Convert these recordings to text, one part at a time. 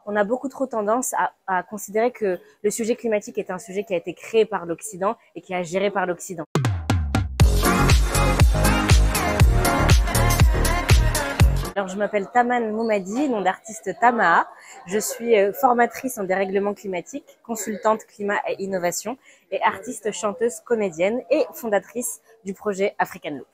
On a beaucoup trop tendance à considérer que le sujet climatique est un sujet qui a été créé par l'Occident et qui est géré par l'Occident. Alors, je m'appelle Taman Moumadi, nom d'artiste Tamaa. Je suis formatrice en dérèglement climatique, consultante climat et innovation et artiste, chanteuse, comédienne et fondatrice du projet African Loop.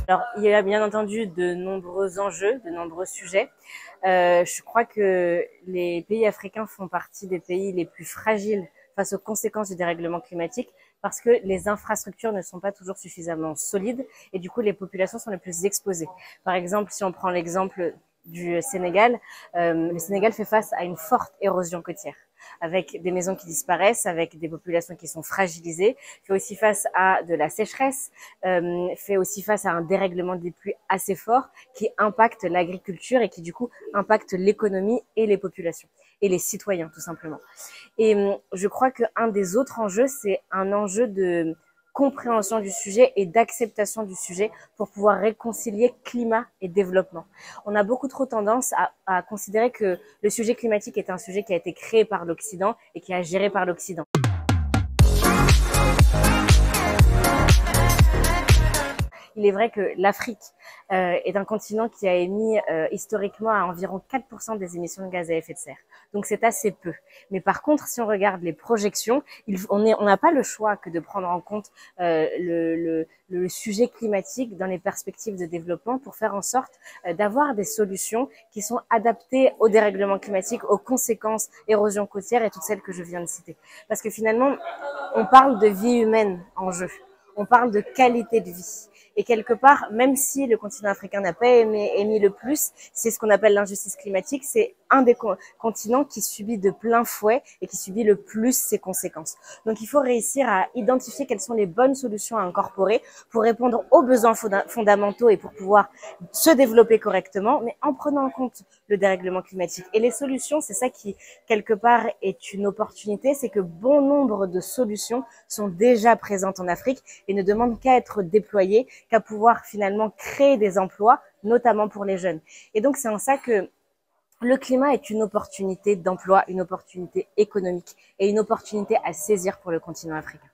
Alors, il y a bien entendu de nombreux enjeux, de nombreux sujets. Je crois que les pays africains font partie des pays les plus fragiles face aux conséquences du dérèglement climatique parce que les infrastructures ne sont pas toujours suffisamment solides et du coup, les populations sont les plus exposées. Par exemple, si on prend l'exemple du Sénégal, le Sénégal fait face à une forte érosion côtière, avec des maisons qui disparaissent, avec des populations qui sont fragilisées, fait aussi face à de la sécheresse, fait aussi face à un dérèglement des pluies assez fort qui impacte l'agriculture et qui du coup impacte l'économie et les populations et les citoyens tout simplement. Et je crois qu'un des autres enjeux, c'est un enjeu de compréhension du sujet et d'acceptation du sujet pour pouvoir réconcilier climat et développement. On a beaucoup trop tendance à considérer que le sujet climatique est un sujet qui a été créé par l'Occident et qui est géré par l'Occident. Il est vrai que l'Afrique est un continent qui a émis historiquement à environ 4% des émissions de gaz à effet de serre. Donc c'est assez peu. Mais par contre, si on regarde les projections, on n'a pas le choix que de prendre en compte le sujet climatique dans les perspectives de développement pour faire en sorte d'avoir des solutions qui sont adaptées au dérèglement climatique, aux conséquences érosion côtière et toutes celles que je viens de citer. Parce que finalement, on parle de vie humaine en jeu. On parle de qualité de vie. Et quelque part, même si le continent africain n'a pas émis le plus, c'est ce qu'on appelle l'injustice climatique, c'est un des continents qui subit de plein fouet et qui subit le plus ses conséquences. Donc il faut réussir à identifier quelles sont les bonnes solutions à incorporer pour répondre aux besoins fondamentaux et pour pouvoir se développer correctement, mais en prenant en compte le dérèglement climatique. Et les solutions, c'est ça qui, quelque part, est une opportunité, c'est que bon nombre de solutions sont déjà présentes en Afrique et ne demandent qu'à être déployées, qu'à pouvoir finalement créer des emplois, notamment pour les jeunes. Et donc c'est en ça que le climat est une opportunité d'emploi, une opportunité économique et une opportunité à saisir pour le continent africain.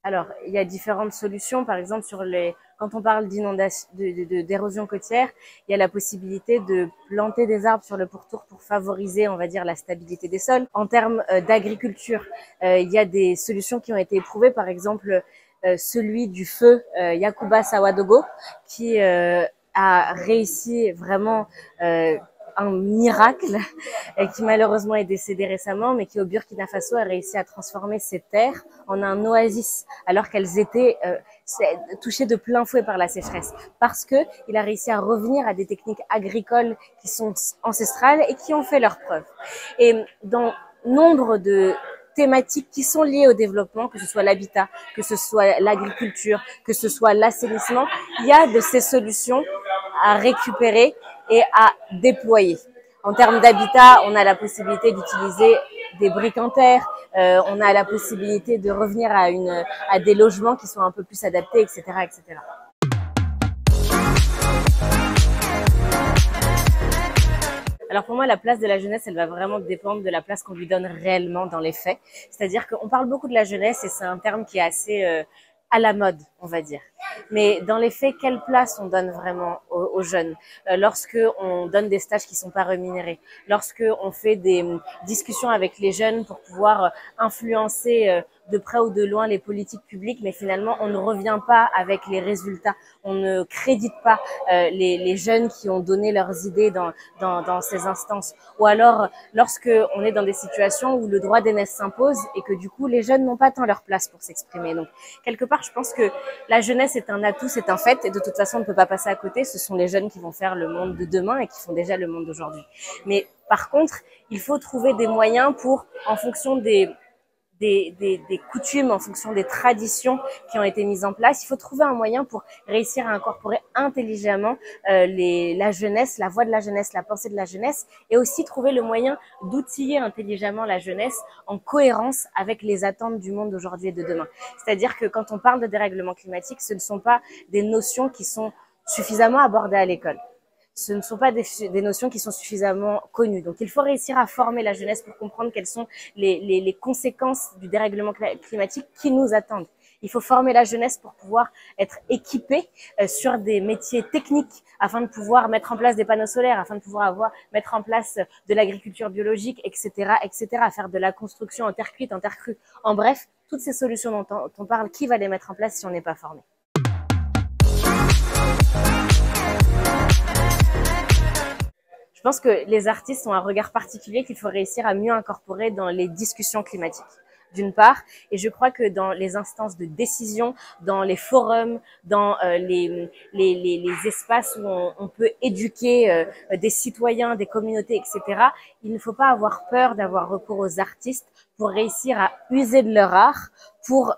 Alors, il y a différentes solutions. Par exemple, quand on parle d'érosion côtière, il y a la possibilité de planter des arbres sur le pourtour pour favoriser, on va dire, la stabilité des sols. En termes d'agriculture, il y a des solutions qui ont été éprouvées. Par exemple, celui du feu Yacouba Sawadogo, qui a réussi vraiment un miracle qui malheureusement est décédé récemment, mais qui au Burkina Faso a réussi à transformer ces terres en un oasis alors qu'elles étaient touchées de plein fouet par la sécheresse, parce que il a réussi à revenir à des techniques agricoles qui sont ancestrales et qui ont fait leurs preuves. Et dans nombre de thématiques qui sont liées au développement, que ce soit l'habitat, que ce soit l'agriculture, que ce soit l'assainissement, il y a de ces solutions à récupérer et à déployer. En termes d'habitat, on a la possibilité d'utiliser des briques en terre, on a la possibilité de revenir à des logements qui sont un peu plus adaptés, etc., etc. Alors pour moi, la place de la jeunesse, elle va vraiment dépendre de la place qu'on lui donne réellement dans les faits. C'est-à-dire qu'on parle beaucoup de la jeunesse et c'est un terme qui est assez à la mode, on va dire. Mais dans les faits, quelle place on donne vraiment aux jeunes lorsque on donne des stages qui sont pas rémunérés, lorsque on fait des discussions avec les jeunes pour pouvoir influencer de près ou de loin les politiques publiques, mais finalement on ne revient pas avec les résultats, on ne crédite pas les jeunes qui ont donné leurs idées dans ces instances. Ou alors lorsque on est dans des situations où le droit d'aînesse s'impose et que du coup les jeunes n'ont pas tant leur place pour s'exprimer. Donc quelque part, je pense que la jeunesse est un atout, c'est un fait, et de toute façon on ne peut pas passer à côté. Ce sont les jeunes qui vont faire le monde de demain et qui font déjà le monde d'aujourd'hui. Mais par contre, il faut trouver des moyens pour, en fonction des des coutumes, en fonction des traditions qui ont été mises en place. Il faut trouver un moyen pour réussir à incorporer intelligemment la jeunesse, la voix de la jeunesse, la pensée de la jeunesse, et aussi trouver le moyen d'outiller intelligemment la jeunesse en cohérence avec les attentes du monde d'aujourd'hui et de demain. C'est-à-dire que quand on parle de dérèglement climatique, ce ne sont pas des notions qui sont suffisamment abordées à l'école. Ce ne sont pas des notions qui sont suffisamment connues. Donc, il faut réussir à former la jeunesse pour comprendre quelles sont les conséquences du dérèglement climatique qui nous attendent. Il faut former la jeunesse pour pouvoir être équipée sur des métiers techniques afin de pouvoir mettre en place des panneaux solaires, afin de pouvoir mettre en place de l'agriculture biologique, etc., faire de la construction en terre cuite, en terre crue. En bref, toutes ces solutions dont on parle, qui va les mettre en place si on n'est pas formé? Je pense que les artistes ont un regard particulier qu'il faut réussir à mieux incorporer dans les discussions climatiques, d'une part, et je crois que dans les instances de décision, dans les forums, dans les espaces où on peut éduquer des citoyens, des communautés, etc., il ne faut pas avoir peur d'avoir recours aux artistes pour réussir à user de leur art, pour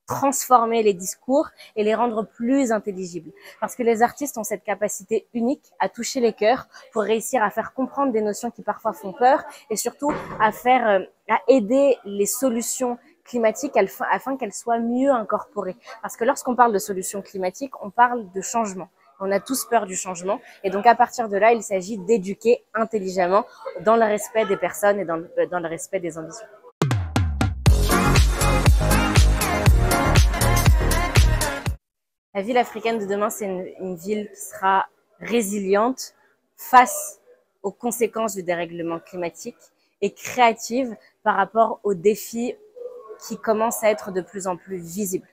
transformer les discours et les rendre plus intelligibles. Parce que les artistes ont cette capacité unique à toucher les cœurs pour réussir à faire comprendre des notions qui parfois font peur et surtout à aider les solutions climatiques afin qu'elles soient mieux incorporées. Parce que lorsqu'on parle de solutions climatiques, on parle de changement. On a tous peur du changement. Et donc, à partir de là, il s'agit d'éduquer intelligemment dans le respect des personnes et dans le respect des ambitions. La ville africaine de demain, c'est une ville qui sera résiliente face aux conséquences du dérèglement climatique et créative par rapport aux défis qui commencent à être de plus en plus visibles.